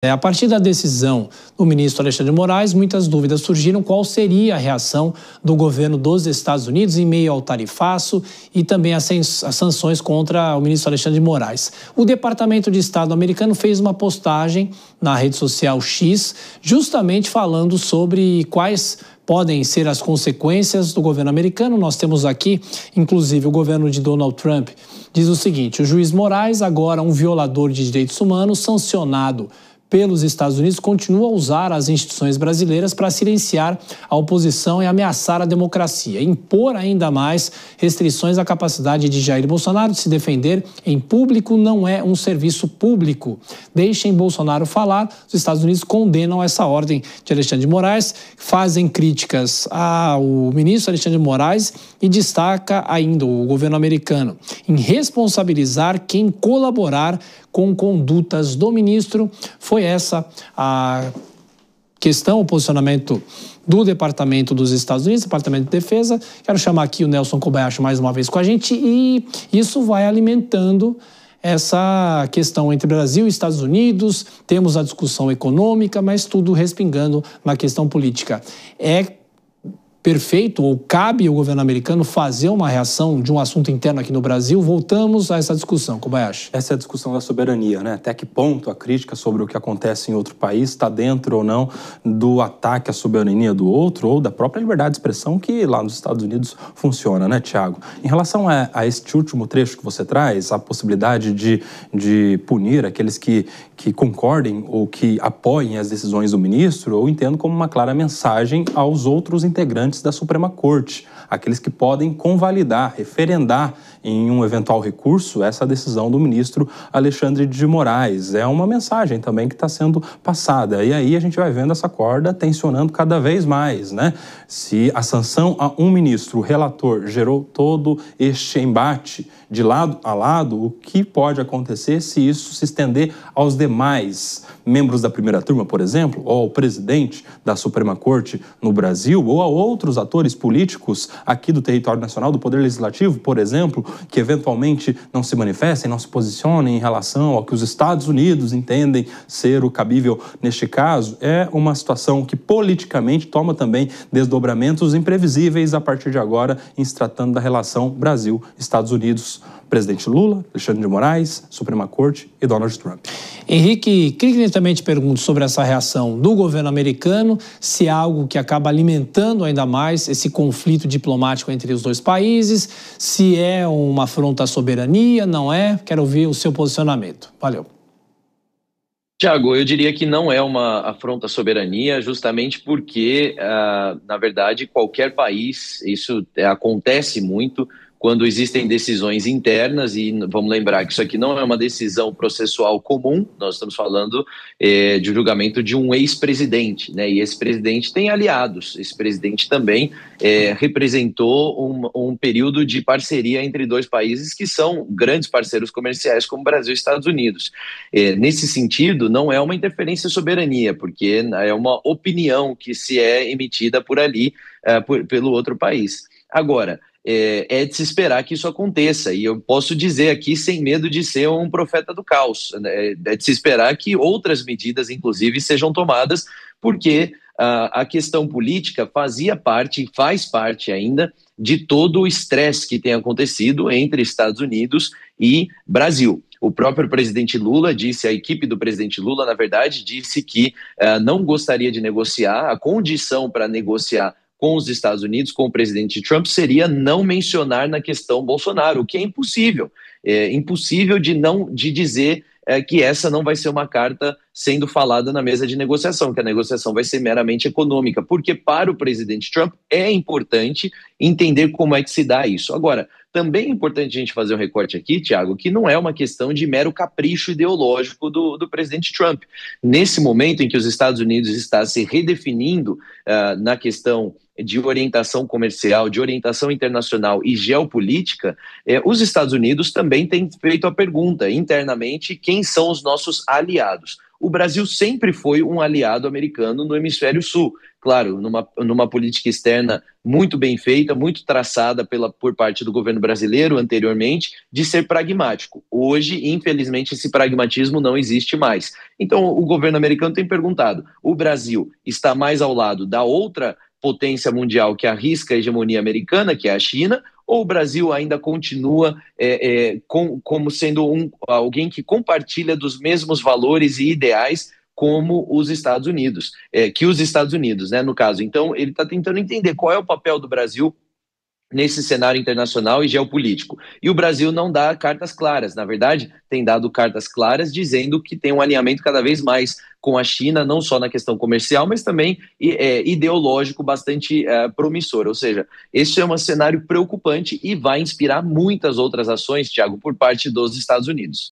A partir da decisão do ministro Alexandre de Moraes, muitas dúvidas surgiram qual seria a reação do governo dos Estados Unidos em meio ao tarifaço e também as sanções contra o ministro Alexandre de Moraes. O Departamento de Estado americano fez uma postagem na rede social X, justamente falando sobre quais podem ser as consequências do governo americano. Nós temos aqui, inclusive, o governo de Donald Trump diz o seguinte: o juiz Moraes, agora um violador de direitos humanos, sancionado pelos Estados Unidos, continua a usar as instituições brasileiras para silenciar a oposição e ameaçar a democracia, impor ainda mais restrições à capacidade de Jair Bolsonaro de se defender em público não é um serviço público. Deixem Bolsonaro falar. Os Estados Unidos condenam essa ordem de Alexandre de Moraes, fazem críticas ao ministro Alexandre de Moraes e destaca ainda o governo americano em responsabilizar quem colaborar com condutas do ministro. Foi essa a questão, o posicionamento do Departamento dos Estados Unidos, Departamento de Defesa. Quero chamar aqui o Nelson Kobayashi mais uma vez com a gente, e isso vai alimentando essa questão entre Brasil e Estados Unidos. Temos a discussão econômica, mas tudo respingando na questão política. É perfeito, ou cabe ao governo americano fazer uma reação de um assunto interno aqui no Brasil? Voltamos a essa discussão, Kobayashi. Essa é a discussão da soberania, né? Até que ponto a crítica sobre o que acontece em outro país está dentro ou não do ataque à soberania do outro ou da própria liberdade de expressão que lá nos Estados Unidos funciona, né, Tiago? Em relação a este último trecho que você traz, a possibilidade de punir aqueles que concordem ou que apoiem as decisões do ministro, eu entendo como uma clara mensagem aos outros integrantes da Suprema Corte, aqueles que podem convalidar, referendar em um eventual recurso essa decisão do ministro Alexandre de Moraes. É uma mensagem também que está sendo passada. E aí a gente vai vendo essa corda tensionando cada vez mais, né? Se a sanção a um ministro, o relator, gerou todo este embate de lado a lado, o que pode acontecer se isso se estender aos demais membros da primeira turma, por exemplo, ou ao presidente da Suprema Corte no Brasil, ou a outros atores políticos aqui do território nacional, do Poder Legislativo, por exemplo, que eventualmente não se manifestem, não se posicionem em relação ao que os Estados Unidos entendem ser o cabível neste caso. É uma situação que politicamente toma também desdobramentos imprevisíveis a partir de agora, em se tratando da relação Brasil-Estados Unidos. Presidente Lula, Alexandre de Moraes, Suprema Corte e Donald Trump. Henrique, criticamente pergunto sobre essa reação do governo americano, se é algo que acaba alimentando ainda mais esse conflito diplomático entre os dois países, se é uma afronta à soberania, não é? Quero ouvir o seu posicionamento. Valeu. Tiago, eu diria que não é uma afronta à soberania, justamente porque, na verdade, qualquer país, isso acontece muito quando existem decisões internas, e vamos lembrar que isso aqui não é uma decisão processual comum, nós estamos falando de julgamento de um ex-presidente, né? E esse presidente tem aliados, esse presidente também representou um período de parceria entre dois países que são grandes parceiros comerciais, como Brasil e Estados Unidos. Nesse sentido, não é uma interferência à soberania, porque é uma opinião que se é emitida por ali, pelo outro país. Agora, é de se esperar que isso aconteça, e eu posso dizer aqui sem medo de ser um profeta do caos, né? É de se esperar que outras medidas, inclusive, sejam tomadas, porque a questão política fazia parte, faz parte ainda, de todo o estresse que tem acontecido entre Estados Unidos e Brasil. O próprio presidente Lula disse, a equipe do presidente Lula, na verdade, disse que não gostaria de negociar, a condição para negociar com os Estados Unidos, com o presidente Trump, seria não mencionar na questão Bolsonaro, o que é impossível. É impossível de dizer que essa não vai ser uma carta sendo falada na mesa de negociação, que a negociação vai ser meramente econômica, porque para o presidente Trump é importante entender como é que se dá isso. Agora, também é importante a gente fazer um recorte aqui, Tiago, que não é uma questão de mero capricho ideológico do presidente Trump. Nesse momento em que os Estados Unidos está se redefinindo na questão de orientação comercial, de orientação internacional e geopolítica, os Estados Unidos também têm feito a pergunta internamente: quem são os nossos aliados? o Brasil sempre foi um aliado americano no hemisfério sul. Claro, numa política externa muito bem feita, muito traçada por parte do governo brasileiro anteriormente, de ser pragmático. Hoje, infelizmente, esse pragmatismo não existe mais. Então, o governo americano tem perguntado: o Brasil está mais ao lado da outra potência mundial que arrisca a hegemonia americana, que é a China, ou o Brasil ainda continua como sendo alguém que compartilha dos mesmos valores e ideais como os Estados Unidos, que os Estados Unidos, né, no caso. Então, ele está tentando entender qual é o papel do Brasil nesse cenário internacional e geopolítico. E o Brasil não dá cartas claras, na verdade, tem dado cartas claras dizendo que tem um alinhamento cada vez mais com a China, não só na questão comercial, mas também ideológico bastante promissor. Ou seja, esse é um cenário preocupante e vai inspirar muitas outras ações, Thiago, por parte dos Estados Unidos.